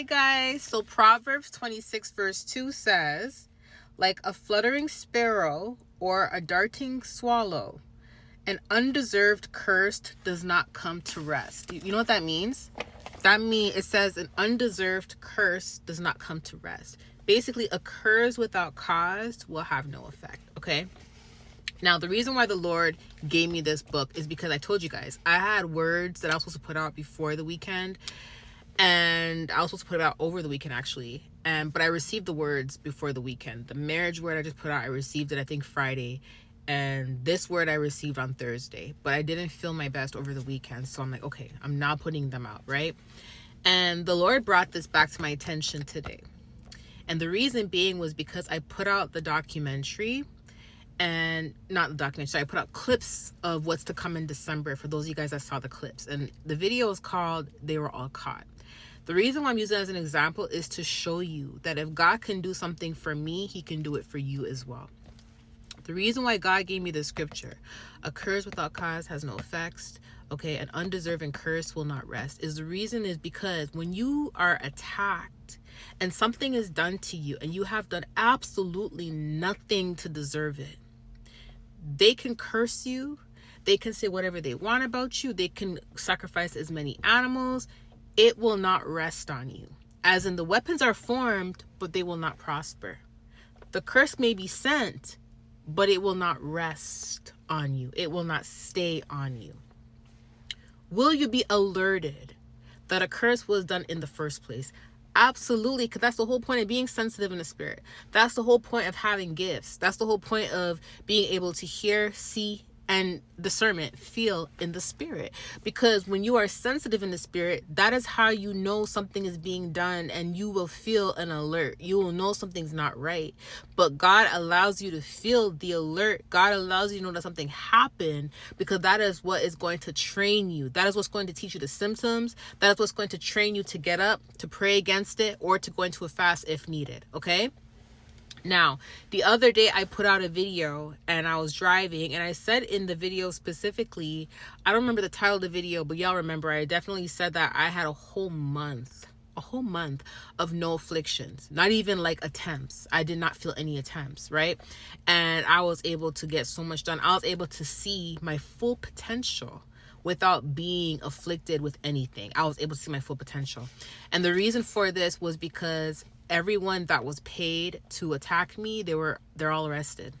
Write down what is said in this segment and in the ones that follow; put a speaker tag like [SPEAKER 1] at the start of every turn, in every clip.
[SPEAKER 1] Hi guys. So Proverbs 26 verse 2 says, like a fluttering sparrow or a darting swallow, an undeserved curse does not come to rest. You know what that means? That means it says an undeserved curse does not come to rest. Basically, a curse without cause will have no effect. Okay. Now, the reason why the Lord gave me this book is because I told you guys I had words that I was supposed to put out before the weekend, and I was supposed to put it out over the weekend actually. But I received the words before the weekend. The marriage word I just put out, I received it I think Friday, and this word I received on Thursday. But I didn't feel my best over the weekend, so I'm like, okay, I'm not putting them out, right? And the Lord brought this back to my attention today. And the reason being was because I put out the documentary, and not the documentary, so I put out clips of what's to come in December for those of you guys that saw the clips. And the video is called They Were All Caught. The reason why I'm using it as an example is to show you that if God can do something for me, he can do it for you as well. The reason why God gave me the scripture, a curse without cause has no effects, okay, an undeserving curse will not rest, is the reason is because when you are attacked and something is done to you and you have done absolutely nothing to deserve it, they can curse you, they can say whatever they want about you, they can sacrifice as many animals, it will not rest on you. As in, the weapons are formed, but they will not prosper. The curse may be sent, but it will not rest on you. It will not stay on you. Will you be alerted that a curse was done in the first place? Absolutely, because that's the whole point of being sensitive in the spirit. That's the whole point of having gifts. That's the whole point of being able to hear, see, and discernment, feel in the spirit. Because when you are sensitive in the spirit, that is how you know something is being done, and you will feel an alert. You will know something's not right. But God allows you to feel the alert. God allows you to know that something happened, because that is what is going to train you. That is what's going to teach you the symptoms. That is what's going to train you to get up, to pray against it, or to go into a fast if needed. Okay? Now, the other day I put out a video and I was driving, and I said in the video specifically, I don't remember the title of the video, but y'all remember, I definitely said that I had a whole month of no afflictions, not even like attempts. I did not feel any attempts, right? And I was able to get so much done. I was able to see my full potential without being afflicted with anything. I was able to see my full potential. And the reason for this was because everyone that was paid to attack me, they're all arrested,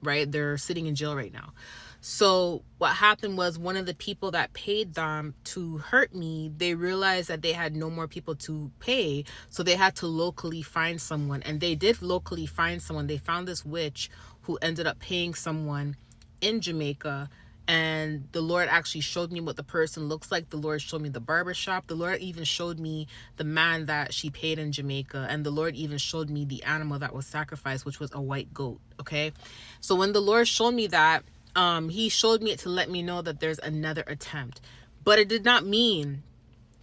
[SPEAKER 1] right? They're sitting in jail right now. So what happened was, one of the people that paid them to hurt me, they realized that they had no more people to pay, so they had to locally find someone. And they did locally find someone. They found this witch who ended up paying someone in Jamaica. And the Lord actually showed me what the person looks like. The Lord showed me the barbershop. The Lord even showed me the man that she paid in Jamaica. And the Lord even showed me the animal that was sacrificed, which was a white goat. Okay. So when the Lord showed me that, he showed me it to let me know that there's another attempt. But it did not mean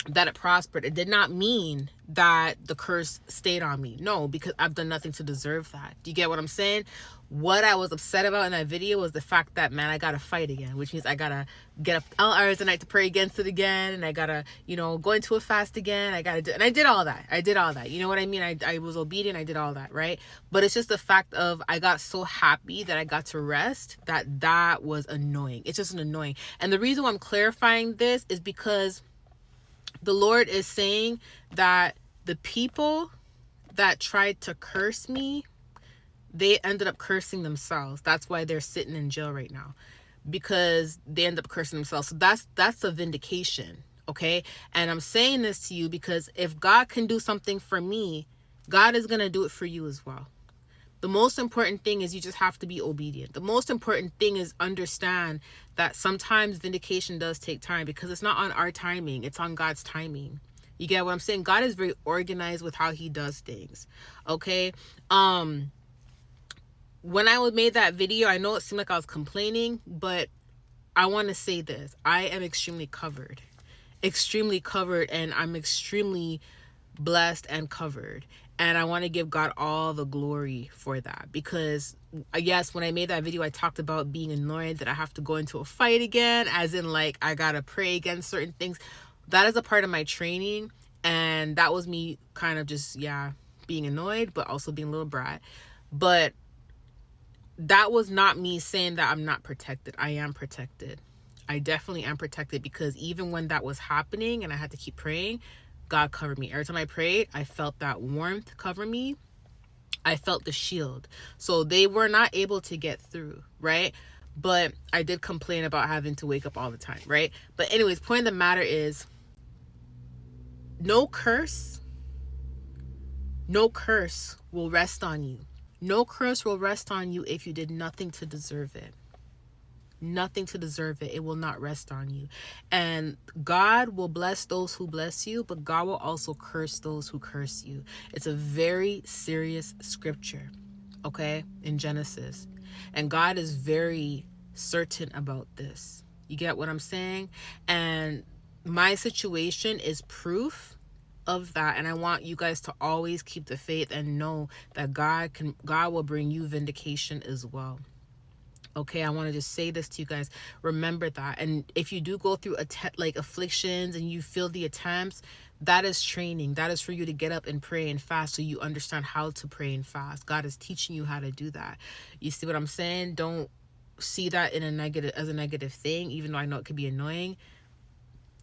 [SPEAKER 1] that it prospered. It did not mean that the curse stayed on me. No, because I've done nothing to deserve that. Do you get what I'm saying? What I was upset about in that video was the fact that, man, I gotta fight again, which means I gotta get up all hours of the night to pray against it again, and I gotta, go into a fast again. And I did all that. You know what I mean? I was obedient. I did all that, right? But it's just the fact of, I got so happy that I got to rest, that was annoying. It's just annoying. And the reason why I'm clarifying this is because the Lord is saying that the people that tried to curse me, they ended up cursing themselves. That's why they're sitting in jail right now, because they end up cursing themselves. So that's a vindication, okay? And I'm saying this to you because if God can do something for me, God is going to do it for you as well. The most important thing is you just have to be obedient. The most important thing is understand that sometimes vindication does take time, because it's not on our timing. It's on God's timing. You get what I'm saying? God is very organized with how he does things. Okay. When I made that video, I know it seemed like I was complaining, but I want to say this. I am extremely covered, and I'm extremely blessed and covered. And I want to give God all the glory for that, because yes, when I made that video, I talked about being annoyed that I have to go into a fight again, as in like I gotta pray against certain things. That is a part of my training. And that was me kind of just, being annoyed, but also being a little brat. But that was not me saying that I'm not protected. I am protected. I definitely am protected, because even when that was happening and I had to keep praying, God covered me. Every time I prayed, I felt that warmth cover me. I felt the shield. So they were not able to get through, right? But I did complain about having to wake up all the time, right? But anyways, point of the matter is, no curse will rest on you. No curse will rest on you if you did nothing to deserve it. Nothing to deserve it. It will not rest on you. And God will bless those who bless you, but God will also curse those who curse you. It's a very serious scripture, okay, in Genesis. And God is very certain about this. You get what I'm saying? And my situation is proof of that, and I want you guys to always keep the faith and know that God will bring you vindication as well. Okay, I want to just say this to you guys. Remember that. And if you do go through like afflictions and you feel the attempts, that is training. That is for you to get up and pray and fast, so you understand how to pray and fast. God is teaching you how to do that. You see what I'm saying? Don't see that in a negative thing, even though I know it could be annoying.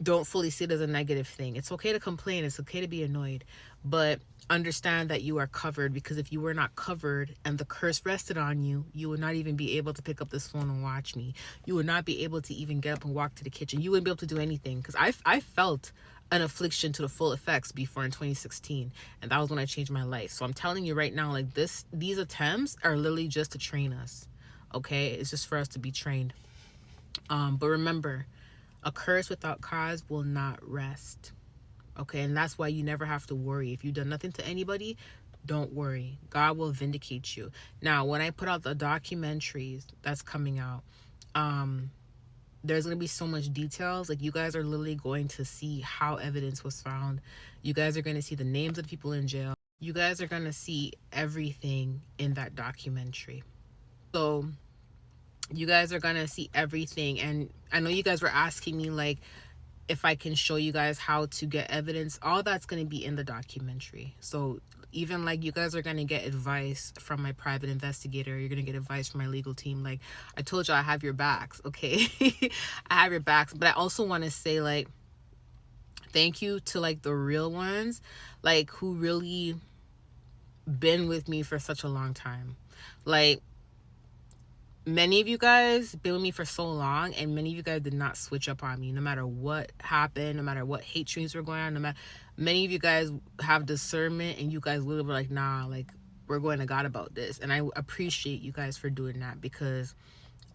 [SPEAKER 1] Don't fully see it as a negative thing. It's okay to complain. It's okay to be annoyed, but understand that you are covered, because if you were not covered and the curse rested on you, you would not even be able to pick up this phone and watch me. You would not be able to even get up and walk to the kitchen. You wouldn't be able to do anything, because I felt an affliction to the full effects before in 2016, and that was when I changed my life. So I'm telling you right now, like, these attempts are literally just to train us. Okay, it's just for us to be trained. But remember, a curse without cause will not rest. Okay, and that's why you never have to worry. If you've done nothing to anybody, don't worry. God will vindicate you. Now, when I put out the documentaries that's coming out, there's going to be so much details. Like, you guys are literally going to see how evidence was found. You guys are going to see the names of the people in jail. You guys are going to see everything in that documentary. So you guys are going to see everything. And I know you guys were asking me, like, if I can show you guys how to get evidence. All that's going to be in the documentary. So even, like, you guys are going to get advice from my private investigator. You're going to get advice from my legal team. Like I told you, I have your backs, okay? I have your backs. But I also want to say, like, thank you to, like, the real ones, like, who really been with me for such a long time. Like, many of you guys been with me for so long, and many of you guys did not switch up on me, no matter what happened, no matter what hate streams were going on. Many of you guys have discernment, and you guys literally were like, nah, like, we're going to God about this. And I appreciate you guys for doing that, because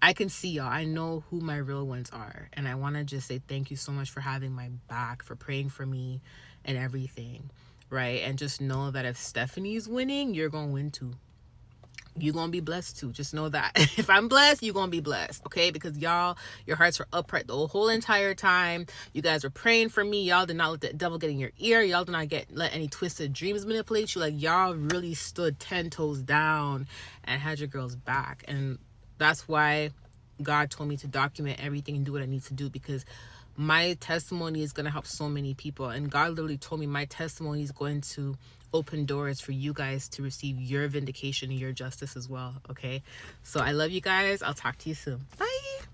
[SPEAKER 1] I can see y'all. I know who my real ones are, and I want to just say thank you so much for having my back, for praying for me and everything, right? And just know that if Stephanie's winning, you're gonna win too. You're gonna be blessed too. Just know that if I'm blessed, you're gonna be blessed, okay? Because y'all, your hearts were upright the whole entire time. You guys were praying for me. Y'all did not let the devil get in your ear. Y'all did not let any twisted dreams manipulate you. Like, y'all really stood 10 toes down and had your girls back. And that's why God told me to document everything and do what I need to do, because my testimony is going to help so many people. And God literally told me my testimony is going to open doors for you guys to receive your vindication and your justice as well. Okay, so I love you guys. I'll talk to you soon. Bye.